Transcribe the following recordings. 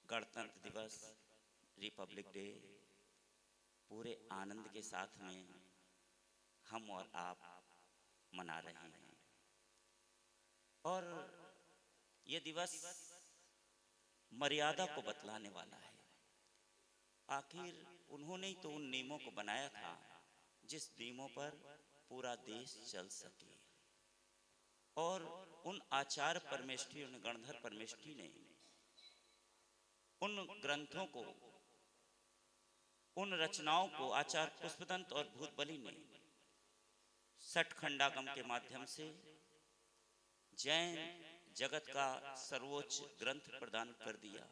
गणतंत्र दिवस, Republic day पूरे आनंद के साथ में हम और आप मना रहे हैं। और ये दिवस मर्यादा को बतलाने वाला है। आखिर उन्होंने ही तो उन नियमों को बनाया था जिस नियमों पर पूरा देश चल सके। और उन आचार्य परमेष्ठियों ने, गणधर परमेष्ठी ने उन ग्रंथों को, उन रचनाओं को आचार्य पुष्पदंत और भूतबली ने सठखंडागम के माध्यम से जैन जगत का सर्वोच्च ग्रंथ प्रदान कर दिया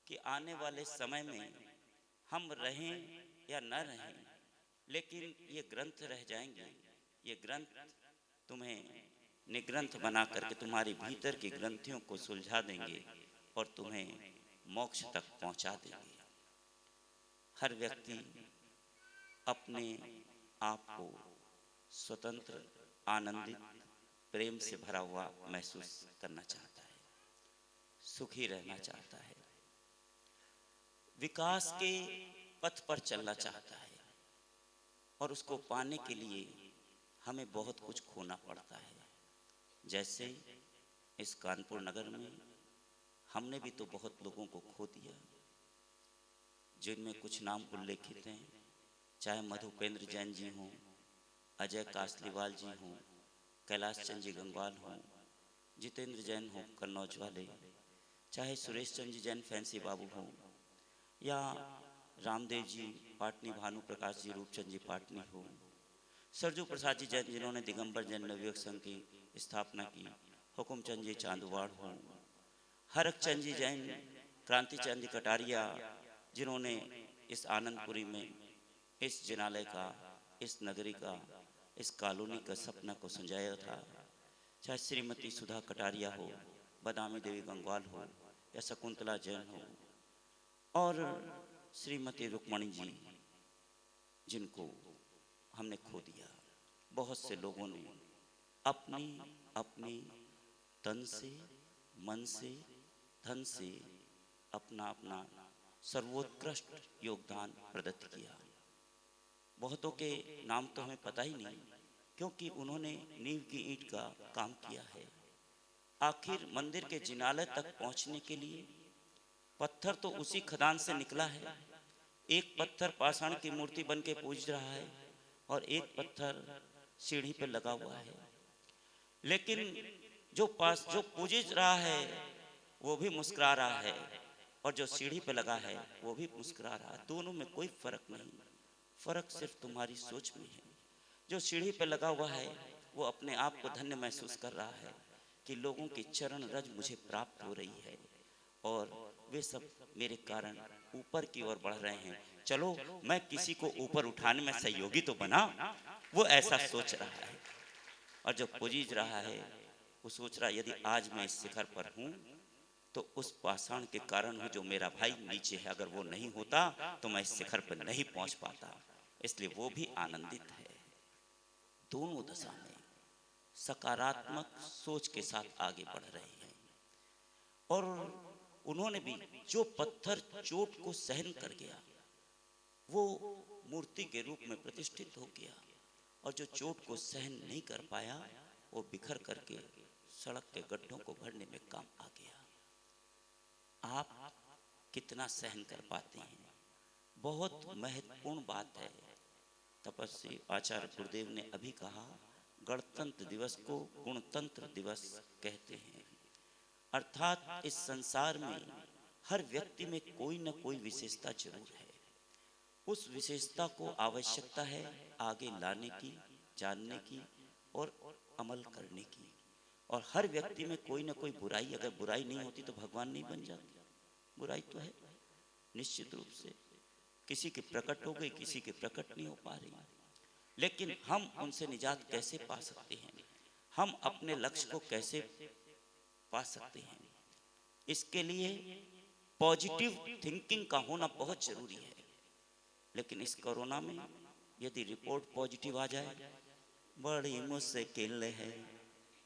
कि आने वाले समय में हम रहें या न रहें, लेकिन ये ग्रंथ रह जाएंगे। ये ग्रंथ तुम्हें निग्रंथ बना करके तुम्हारी भीतर की ग्रंथियों को सुलझा देंगे और तुम्हें मोक्ष तक पहुंचा देंगे। हर व्यक्ति अपने आप को स्वतंत्र, आनंदित, प्रेम से भरा हुआ महसूस करना चाहता है, सुखी रहना चाहता है, विकास के पथ पर चलना चाहता है। और उसको पाने के लिए हमें बहुत कुछ खोना पड़ता है। जैसे इस कानपुर नगर में हमने भी तो बहुत लोगों को खो दिया, जिनमें कुछ नाम उल्लेखित हैं, चाहे मधुपेंद्र जैन जी हों, अजय कासलीवाल जी हों, कैलाश चंद जी गंगवाल हों, जितेंद्र जैन हों कन्नौज वाले, चाहे सुरेश चंद जी जैन फैंसी बाबू हों, या रामदेव जी पाटनी, भानु प्रकाश जी रूपचंद जी पाटनी हो, सरजू प्रसाद जी जैन जिन्होंने दिगंबर जैन नवयुवक संघ की स्थापना की, हुकुमचंद जी चांदवाड़ हो, हरक चंद जी जैन, क्रांति चंद जी कटारिया जिन्होंने इस आनंदपुरी में इस जिनालय का, इस नगरी का, इस कॉलोनी का सपना को संजाया था, चाहे श्रीमती सुधा कटारिया हो, बदामी देवी गंगवाल हो, या शकुंतला जैन हो, और श्रीमती रुक्मणी जी जिनको हमने खो दिया। बहुत से लोगों ने अपनी अपनी तन से, मन से, धन से अपना अपना सर्वोत्कृष्ट योगदान प्रदत्त किया। बहुतों के नाम तो हमें पता ही नहीं, क्योंकि उन्होंने नींव की ईंट का काम किया है। आखिर मंदिर के जिनालय तक पहुंचने के लिए पत्थर तो उसी खदान से निकला है। एक पत्थर पाषाण की मूर्ति बन के पूज रहा है और एक पत्थर सीढ़ी पे लगा हुआ है, लेकिन जो पूज रहा है वो भी मुस्कुरा रहा है और जो सीढ़ी पे लगा है वो भी मुस्कुरा रहा है। दोनों में कोई फर्क नहीं, फर्क सिर्फ तुम्हारी सोच में है। जो सीढ़ी पे लगा हुआ है वो अपने आप को धन्य महसूस कर रहा है कि लोगों की चरण रज मुझे प्राप्त हो रही है और वे सब मेरे कारण ऊपर की ओर बढ़ रहे हैं। चलो मैं किसी को ऊपर उठाने में सहयोगी तो बना, वो ऐसा सोच रहा है। और जो पूजीज रहा है वो सोच रहा है यदि आज मैं इस शिखर पर हूँ तो उस पाषाण के कारण हूँ जो मेरा भाई नीचे है। अगर वो नहीं होता तो मैं इस शिखर पर नहीं पहुंच पाता। इसलिए वो भी आनंदित है। दोनों दशा में सकारात्मक सोच के साथ आगे बढ़ रहे हैं। और उन्होंने भी जो पत्थर चोट को सहन कर गया वो मूर्ति के रूप में प्रतिष्ठित हो गया, और जो चोट को सहन नहीं कर पाया वो बिखर करके सड़क के गड्ढों को भरने में काम आ गया। आप कितना सहन कर पाते हैं, बहुत महत्वपूर्ण बात है। तपस्वी आचार्य गुरुदेव ने अभी कहा, गणतंत्र दिवस को गुणतंत्र दिवस कहते हैं। अर्थात इस संसार में हर व्यक्ति में कोई न कोई विशेषता जरूर है। उस विशेषता को आवश्यकता है आगे लाने की, जानने की और अमल करने की। और हर व्यक्ति में कोई न कोई बुराई, अगर बुराई नहीं होती तो भगवान नहीं बन जाते। बुराई तो है निश्चित रूप से, किसी की प्रकट हो गई, किसी की प्रकट नहीं हो पा रही, लेकिन हम उनसे निजात कैसे पा सकते हैं, हम अपने लक्ष्य को कैसे पा सकते हैं, इसके लिए पॉजिटिव थिंकिंग का होना बहुत जरूरी है। लेकिन इस कोरोना में यदि रिपोर्ट पॉजिटिव आ जाए, बड़ी मुश्किल है।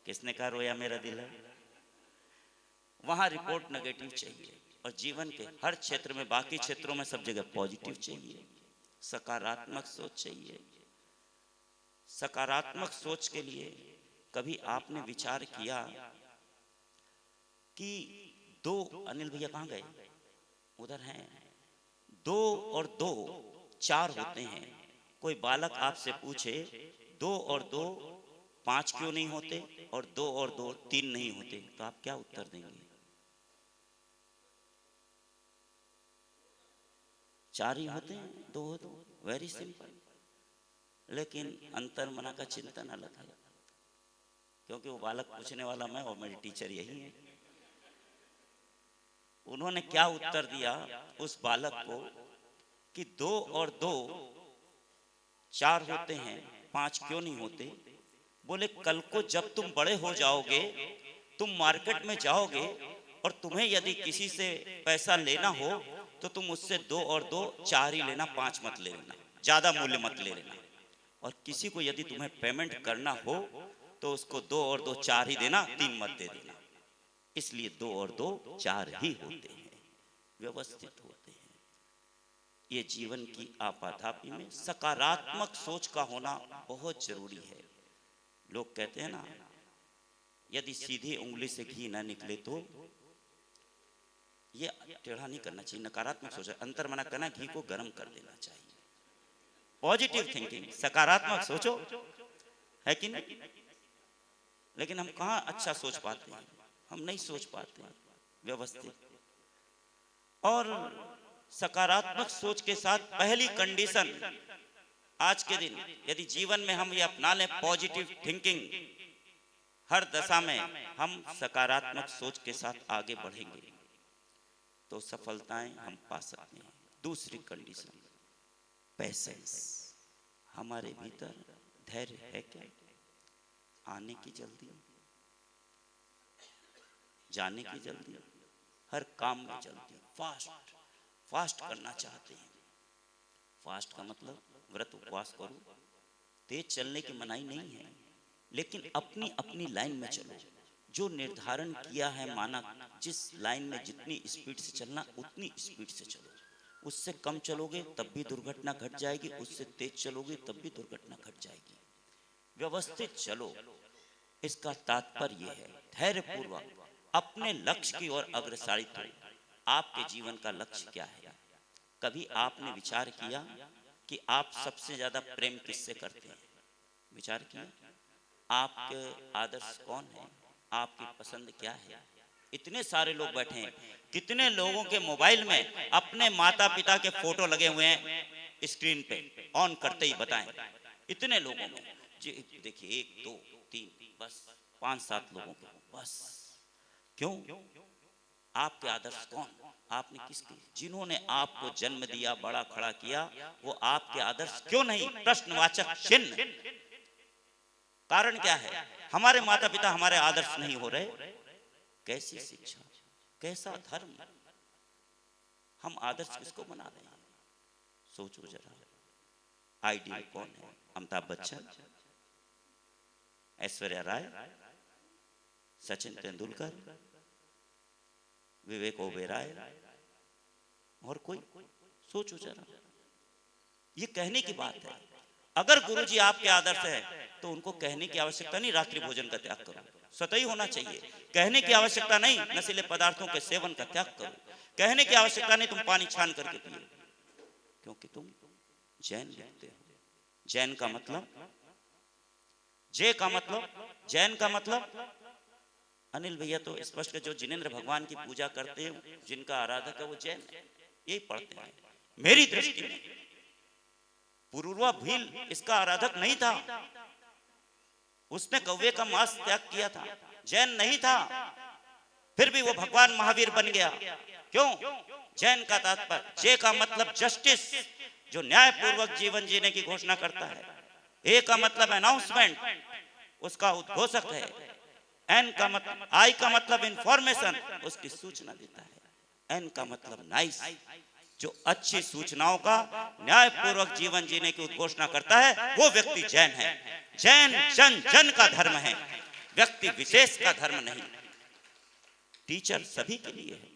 किसने कहा रोया मेरा दिल है, वहां रिपोर्ट नेगेटिव चाहिए। और जीवन के हर क्षेत्र में, बाकी क्षेत्रों में सब जगह पॉजिटिव चाहिए, सकारात्मक सोच चाहिए। सकारात्मक सोच के लिए कभी आपने विचार किया कि दो, अनिल भैया कहाँ गए, उधर हैं, 2 और 2 4 होते हैं। कोई बालक आपसे पूछे 2 और 2 5 क्यों नहीं होते और 2 और 2 3 नहीं होते, तो आप क्या उत्तर देंगे? 4 ही होते हैं, 2 हो 2, वेरी सिंपल। लेकिन अंतर मना का चिंतन अलग है, क्योंकि वो बालक पूछने वाला मैं और मेरी टीचर यही है। उन्होंने क्या उत्तर दिया उस बालक को कि 2 और 2 4 होते हैं, 5 क्यों नहीं होते? बोले कल को जब तुम बड़े हो जाओगे, तुम मार्केट में जाओगे और तुम्हें यदि किसी से पैसा लेना हो तो तुम उससे 2 और 2 4 ही लेना, 5 मत ले लेना, ज्यादा मूल्य मत ले लेना। और किसी को यदि तुम्हें पेमेंट करना हो तो उसको 2 और 2 4 ही देना, 3 मत दे देना। इसलिए 2 और 2 4 ही होते हैं, व्यवस्थित होते हैं। ये जीवन की आपाधापी में सकारात्मक सोच का होना बहुत जरूरी है। लोग कहते हैं ना, यदि सीधी उंगली से घी ना निकले तो ये टेढ़ा नहीं करना चाहिए, नकारात्मक सोच। अंतर मना करना, घी को गर्म कर देना चाहिए। पॉजिटिव थिंकिंग, सकारात्मक सोचो, है कि नहीं? लेकिन हम कहाँ अच्छा सोच पाते हैं, हम नहीं सोच पाते हैं व्यवस्थित। और सकारात्मक सोच के साथ पहली कंडीशन आज के दिन, यदि जीवन में हम ये अपना लें पॉजिटिव थिंकिंग, हर दशा में हम सकारात्मक सोच के साथ आगे बढ़ेंगे तो सफलताएं हम पा सकते हैं। दूसरी कंडीशन, पेशेंस। हमारे भीतर धैर्य है क्या? आने की जल्दी, जाने की जल्दी, हर काम में जल्दी, फास्ट फास्ट करना चाहते हैं। फास्ट का मतलब व्रत उपवास करो, तेज चलने की मनाही नहीं है, लेकिन अपनी अपनी लाइन में चलो। जो निर्धारण किया है, माना जिस लाइन में जितनी स्पीड से चलना उतनी स्पीड से चलो। उससे कम चलोगे तब भी दुर्घटना घट जाएगी, उससे तेज चलोगे तब भी दुर्घटना घट जाएगी। व्यवस्थित चलो, इसका तात्पर्य यह है धैर्यपूर्वक अपने लक्ष्य की ओर अग्रसरित हो। आपके जीवन का लक्ष्य क्या है? कभी आपने विचार किया कि आप सबसे ज्यादा प्रेम किससे करते हैं? विचार किया? आपके आदर्श कौन है? आपकी पसंद क्या है? इतने सारे लोग बैठे हैं, कितने लोगों के मोबाइल में अपने माता पिता के फोटो लगे हुए हैं, स्क्रीन पे ऑन करते ही बताएं। इतने लोगों में जी देखिए, 1 2 3 बस 5-7 लोगों को बस। क्यों? आपके आदर्श कौन? आपने किसके, जिन्होंने आपको जन्म दिया, बड़ा खड़ा किया, वो आपके आदर्श क्यों नहीं? प्रश्नवाचक चिन्ह। कारण क्या है? हमारे माता पिता हमारे आदर्श नहीं हो रहे। कैसी शिक्षा, कैसा धर्म, हम आदर्श किसको बना रहे हैं? सोचो जरा। आइडियल कौन है? अमिताभ बच्चन, ऐश्वर्या राय, सचिन तेंदुलकर, विवेक ओबेरॉय और कोई? सोचो जरा। ये कहने की बात है। अगर गुरुजी आपके आदर्श है तो उनको कहने की आवश्यकता नहीं रात्रि भोजन का त्याग करो, सतही होना चाहिए। कहने की आवश्यकता नहीं नशीले पदार्थों के सेवन का त्याग करो। कहने की आवश्यकता नहीं तुम पानी छान करके पियो, क्योंकि तुम जैन लिखते हो। जैन का मतलब, जे का मतलब, जैन का मतलब, अनिल भैया तो स्पष्ट, जो जिनेंद्र भगवान की पूजा करते हैं, जिनका आराधक है वो जैन है, यही पढ़ते हैं। मेरी दृष्टि में पुरुरवा भील इसका आराधक नहीं था, उसने कौवे का मांस त्याग किया था, जैन नहीं था, फिर भी वो भगवान महावीर बन गया। क्यों? जैन का तात्पर्य, जे का मतलब जस्टिस, जो न्याय पूर्वक जीवन जीने की घोषणा करता है। ए का मतलब अनाउंसमेंट, उसका उद्घोषक है। एन का मतलब, आई का मतलब इंफॉर्मेशन, उसकी सूचना देता है। एन का मतलब नाइस, जो अच्छी सूचनाओं का न्यायपूर्वक जीवन जीने की उद्घोषणा करता है, वो व्यक्ति जैन है। जैन जन जन का धर्म है, व्यक्ति विशेष का धर्म नहीं। टीचर सभी के लिए है,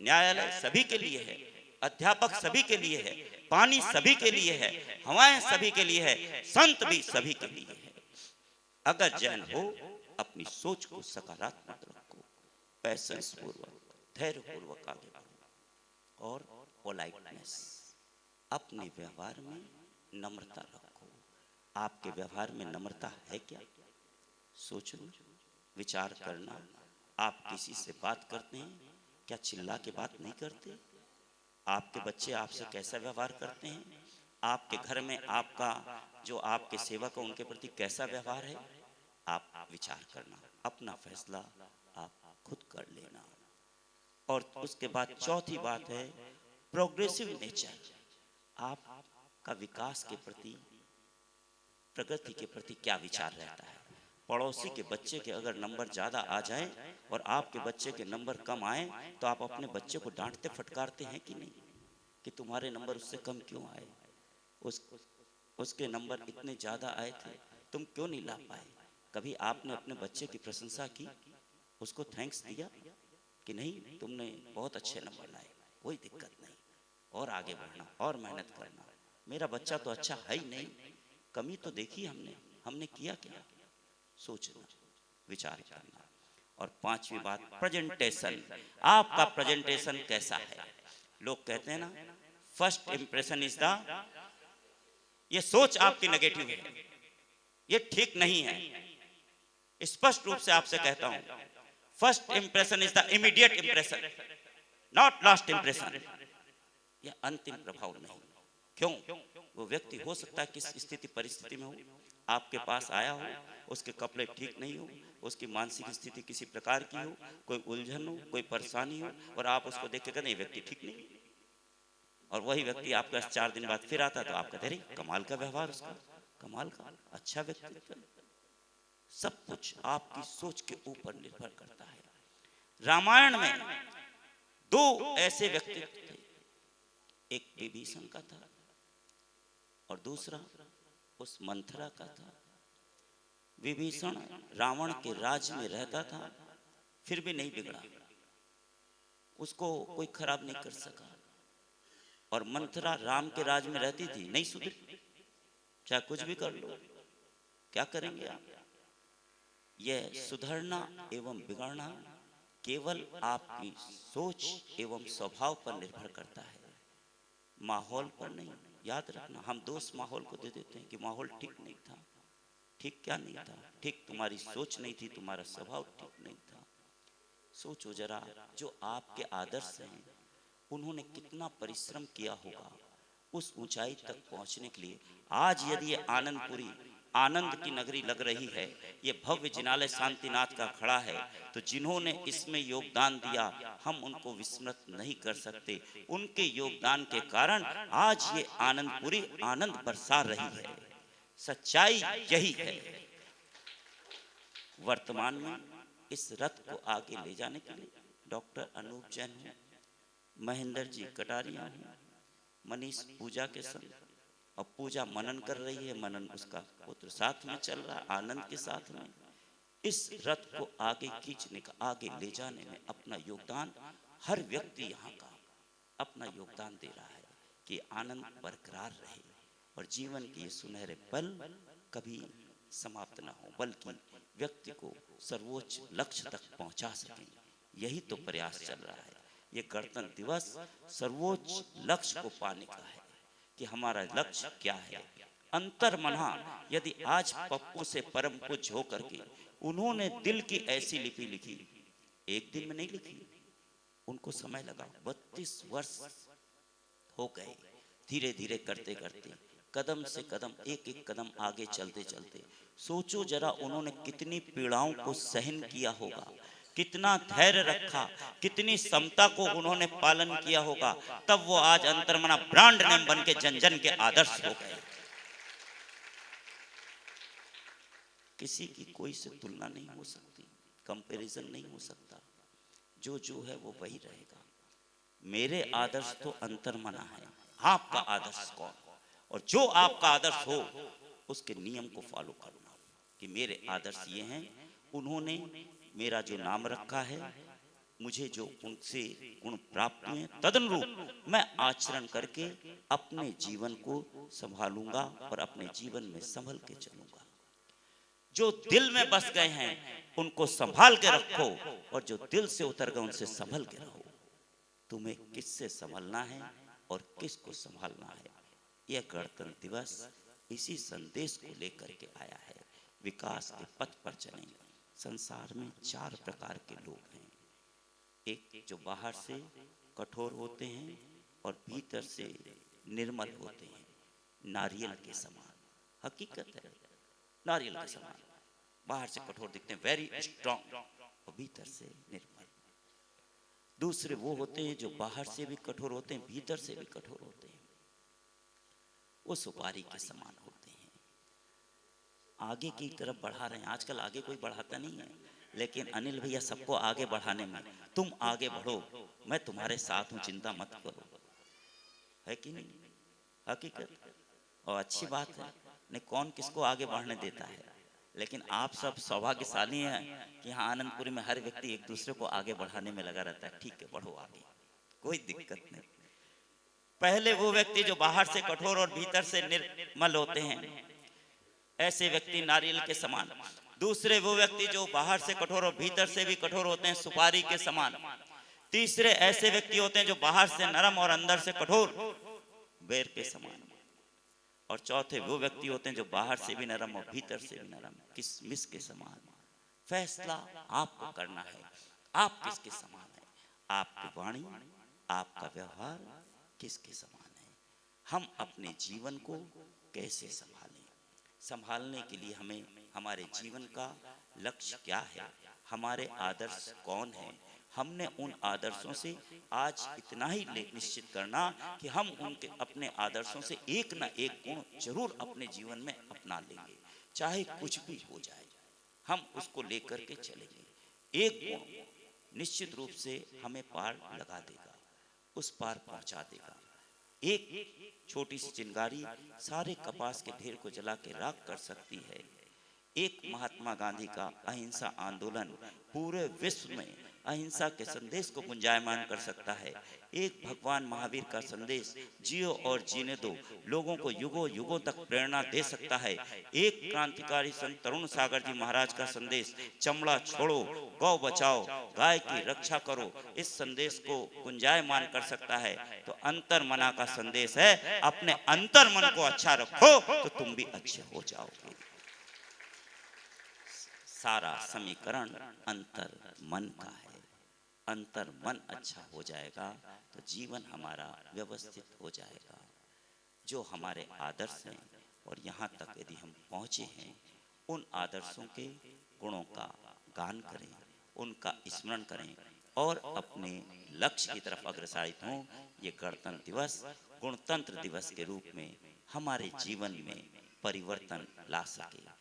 न्यायालय सभी के लिए है, अध्यापक सभी के लिए है, पानी सभी के लिए है, हवाएं सभी के लिए है, संत भी सभी के लिए है। अगर जैन हो, अपनी सोच को सकारात्मक रखो, पैशंस पूर्वक, धैर्य पूर्वक आगे बढ़ो और पोलाइटनेस, अपने व्यवहार में नम्रता रखो। आपके व्यवहार में नम्रता है क्या? सोचना, विचार करना। आप किसी से बात करते हैं, क्या चिल्ला के बात नहीं करते? आपके बच्चे आपसे कैसा व्यवहार करते हैं? आपके घर में आपका जो आपके सेवक है उनके प्रति कैसा व्यवहार है? आप विचार करना, अपना फैसला आप खुद कर लेना। और उसके बाद चौथी बात है प्रोग्रेसिव नेचर। आपका विकास के प्रति, प्रगति के प्रति क्या विचार रहता है? पड़ोसी के बच्चे के अगर नंबर ज़्यादा आ जाए और आपके बच्चे के नंबर कम आए तो आप अपने बच्चे को डांटते फटकारते हैं कि नहीं, कि तुम्हारे नंबर उससे कम क्यों आए? उसके नंबर इतने ज़्यादा आए थे, तुम क्यों नहीं ला पाए? कभी आपने अपने बच्चे की प्रशंसा की, उसको थैंक्स दिया कि नहीं तुमने बहुत अच्छे नंबर लाए, कोई दिक्कत नहीं, और आगे बढ़ना और मेहनत करना, मेरा बच्चा तो अच्छा है ही नहीं, कमी तो देखी हमने, हमने किया क्या? सोचना, विचार करना। और पांचवी बात प्रेजेंटेशन। आपका प्रेजेंटेशन कैसा है? लोग कहते हैं ना, फर्स्ट इंप्रेशन इज द, ये सोच आपकी नेगेटिव है, ये ठीक नहीं है। स्पष्ट रूप से आपसे कहता हूं, first impression is the immediate impression, not last impression. यह अंतिम प्रभाव नहीं। क्यों? वो व्यक्ति हो सकता है किस स्थिति परिस्थिति में हो, आपके पास आया हो, उसके कपड़े ठीक नहीं हो, उसकी मानसिक स्थिति किसी प्रकार की हो, कोई उलझन हो, कोई परेशानी हो, और आप उसको देख के कहते हैं ये व्यक्ति ठीक नहीं, और वही व्यक्ति आपके पास 4 दिन बाद फिर आता तो आप कहते हैं कमाल का व्यवहार उसका, कमाल का अच्छा व्यक्तित्व। सब कुछ आपकी सोच के ऊपर निर्भर करता है। रामायण में 2 ऐसे व्यक्तित्व थे, एक विभीषण का था और दूसरा उस मंथरा का था। विभीषण रावण के राज्य में रहता था, फिर भी नहीं बिगड़ा, उसको कोई खराब नहीं कर सका। और मंथरा राम के राज्य में रहती थी, नहीं सुधरी, चाहे कुछ भी कर लो, क्या करेंगे आप? यह सुधरना एवं बिगड़ना केवल आपकी सोच एवं स्वभाव पर निर्भर करता है, माहौल पर नहीं। याद रखना, हम दोष माहौल को दे देते हैं कि माहौल ठीक नहीं था। ठीक क्या नहीं था? ठीक तुम्हारी सोच नहीं थी, तुम्हारा स्वभाव ठीक नहीं था। सोचो जरा, जो आपके आदर्श हैं उन्होंने कितना परिश्रम किया होगा उस ऊंचाई तक पहुंचने के लिए। आज यदि ये आनंदपुरी आनंद की नगरी लग रही है, ये भव्य जिनालय शांतिनाथ का खड़ा है, तो जिन्होंने इसमें योगदान दिया हम उनको विस्मृत नहीं कर सकते। उनके योगदान के कारण आज ये आनंदपुरी आनंद बरसा रही है। सच्चाई यही है। वर्तमान में इस रथ को आगे ले जाने के लिए डॉक्टर अनूप जैन हैं, महेंद्र जी कटारिया हैं, मनीष पूजा के संग, और पूजा मनन कर रही है, मनन उसका पुत्र साथ में चल रहा है, आनंद के साथ में। इस रथ को आगे खींचने का, आगे ले जाने में अपना योगदान हर व्यक्ति यहाँ का अपना योगदान दे रहा है कि आनंद बरकरार रहे और जीवन के ये सुनहरे पल कभी समाप्त ना हो, बल्कि व्यक्ति को सर्वोच्च लक्ष्य तक पहुंचा सकें। यही तो प्रयास चल रहा है। ये गणतंत्र दिवस सर्वोच्च लक्ष्य को पाने का है कि हमारा लक्ष्य क्या है। अंतर मना, यदि आज पप्पू से परम पूज्य होकर के उन्होंने दिल की ऐसी लिपि लिखी, एक दिन में नहीं लिखी, उनको समय लगा, 32 वर्ष हो गए, धीरे धीरे करते करते, कदम से कदम, एक एक कदम आगे चलते चलते। सोचो जरा उन्होंने कितनी पीड़ाओं को सहन किया होगा, कितना धैर्य रखा, कितनी समता को उन्होंने पालन किया होगा, तब वो आज अंतर्मना ब्रांड नेम बन के जन जन के आदर्श हो गए। किसी की कोई से तुलना नहीं हो सकती, कंपैरिजन नहीं हो सकता। जो है वो वही रहेगा। मेरे आदर्श तो अंतर्मना है, आपका आदर्श कौन? और जो आपका आदर्श हो उसके नियम को फॉलो करना कि मेरे आदर्श ये हैं, उन्होंने मेरा जो नाम रखा है मुझे जो उनसे गुण प्राप्त हुए तदनुरूप मैं आचरण करके अपने जीवन को संभालूंगा और अपने जीवन में संभल के चलूंगा। जो दिल में बस गए हैं उनको संभाल के रखो, और जो दिल से उतर गए उनसे संभल के रहो। तुम्हें किससे संभलना है और किसको संभालना है, यह गणतंत्र दिवस इसी संदेश को लेकर के आया है। विकास के पथ पर चलेंगे। संसार में 4 प्रकार के लोग हैं। एक जो बाहर से कठोर होते हैं और भीतर से निर्मल होते हैं, नारियल के समान। हकीकत है, नारियल के समान। बाहर से कठोर दिखते हैं, वेरी स्ट्रांग, और भीतर से निर्मल। दूसरे वो होते हैं जो बाहर से भी कठोर होते हैं, भीतर से भी कठोर होते हैं। वो सुपारी के समान होते हैं। आगे की तरफ बढ़ा रहे हैं। आजकल आगे कोई बढ़ाता नहीं है, लेकिन अनिल भैया सबको आगे बढ़ाने में, तुम आगे बढ़ो, मैं तुम्हारे साथ हूं, चिंता मत करो। है कि नहीं? हकीकत। और अच्छी बात है, नहीं कौन किसको आगे बढ़ने देता है। लेकिन आप सब सौभाग्यशाली हैं कि यहाँ आनंदपुरी में हर व्यक्ति एक दूसरे को आगे बढ़ाने में लगा रहता है। ठीक है, बढ़ो आगे, कोई दिक्कत नहीं। पहले वो व्यक्ति जो बाहर से कठोर और भीतर से निर्मल होते हैं, ऐसे व्यक्ति नारियल के समान। दूसरे वो व्यक्ति जो बाहर से कठोर और भीतर से भी कठोर होते हैं, सुपारी के समान। तीसरे ऐसे व्यक्ति होते हैं जो बाहर से नरम और अंदर से कठोर, बेर के समान। और चौथे वो व्यक्ति होते हैं जो बाहर से भी नरम और भीतर से भी नरम, किशमिश के समान। फैसला आपको करना है, आप किसके समान है। आपकी वाणी, आपका व्यवहार किसके समान है। हम अपने जीवन को कैसे संभालें। संभालने के लिए हमें हमारे जीवन का लक्ष्य क्या है, हमारे आदर्श कौन है। हमने उन आदर्शों से आज इतना ही निश्चित करना कि हम उनके अपने आदर्शों से एक ना एक गुण जरूर अपने जीवन में अपना लेंगे, चाहे कुछ भी हो जाए, हम उसको लेकर के चलेंगे। एक गुण निश्चित रूप से हमें पार लगा देगा, उस पार पहुंचा देगा। एक छोटी सी चिंगारी सारे कपास के ढेर को जला के राख कर सकती है। एक महात्मा गांधी का अहिंसा आंदोलन पूरे विश्व में अहिंसा के संदेश को गुंजायमान कर सकता है। एक भगवान महावीर का संदेश जियो और जीने दो लोगों को युगों युगों तक प्रेरणा दे सकता है। एक क्रांतिकारी संत तरुण सागर जी महाराज का संदेश चमड़ा छोड़ो, गौ बचाओ, गाय की रक्षा करो, इस संदेश को गुंजायमान कर सकता है। तो अंतर मना का संदेश है, अपने अंतर मन को अच्छा रखो तो तुम भी अच्छे हो जाओगे। सारा समीकरण अंतर मन का है। अंतर मन अच्छा हो जाएगा तो जीवन हमारा व्यवस्थित हो जाएगा। जो हमारे आदर्श हैं और यहाँ तक यदि हम पहुँचे हैं, उन आदर्शों के गुणों का गान करें, उनका स्मरण करें और अपने लक्ष्य की तरफ अग्रसरित हों। ये गणतंत्र दिवस गणतंत्र दिवस के रूप में हमारे जीवन में परिवर्तन ला सके।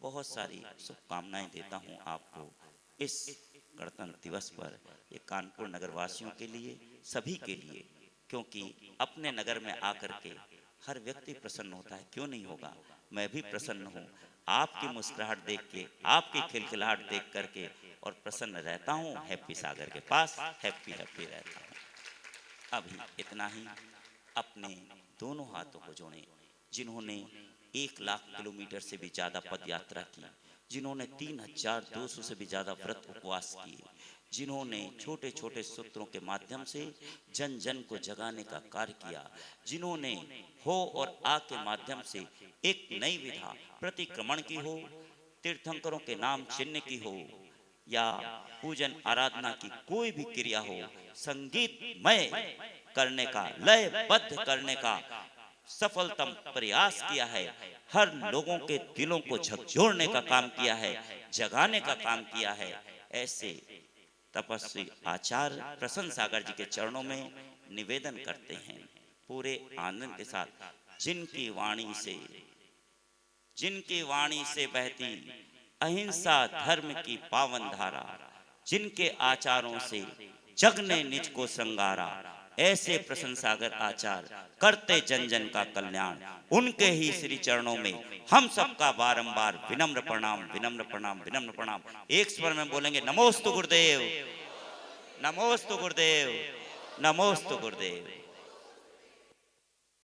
बहुत सारी शुभकामनाएं देता हूँ आपको इस गणतंत्र दिवस पर। ये कानपुर नगर वासियों के लिए, सभी के लिए, क्योंकि अपने नगर में आकर के हर व्यक्ति प्रसन्न होता है। क्यों नहीं होगा, मैं भी प्रसन्न हूँ आपकी मुस्कुराहट देख के, आपकी खिलखिलाहट देख करके, और प्रसन्न रहता हूँ। हैप्पी सागर के पास हैप्पी हैप्पी रहता हूँ। अभी इतना ही। अपने दोनों हाथों को जोड़ें। जिन्होंने 1 लाख किलोमीटर से भी ज्यादा पद यात्रा की, जिन्होंने 3200 से भी ज्यादा व्रत उपवास किए, जिन्होंने छोटे छोटे सूत्रों के माध्यम से जन जन को जगाने का कार्य किया, जिन्होंने हो और आ के माध्यम से एक नई विधा प्रतिक्रमण की हो, तीर्थंकरों के नाम चिन्ह की हो या पूजन आराधना की कोई भी क्रिया हो, संगीतमय करने का, लयबद्ध करने का सफलतम प्रयास किया है। हर लोगों के दिलों को झकझोरने का काम किया है, जगाने का काम किया है। ऐसे तपस्वी आचार्य प्रसन्न सागर जी के चरणों में निवेदन करते हैं पूरे आनंद के साथ। जिनकी वाणी से बहती अहिंसा धर्म की पावन धारा, जिनके आचारों से जग ने निज को श्रृंगारा, ऐसे प्रसन्न सागर आचार्य करते जन जन का कल्याण। उनके ही श्री चरणों में हम सबका बारंबार विनम्र प्रणाम, विनम्र प्रणाम, विनम्र प्रणाम। एक स्वर में बोलेंगे नमोस्तु गुरुदेव, नमोस्तु गुरुदेव, नमोस्तु गुरुदेव।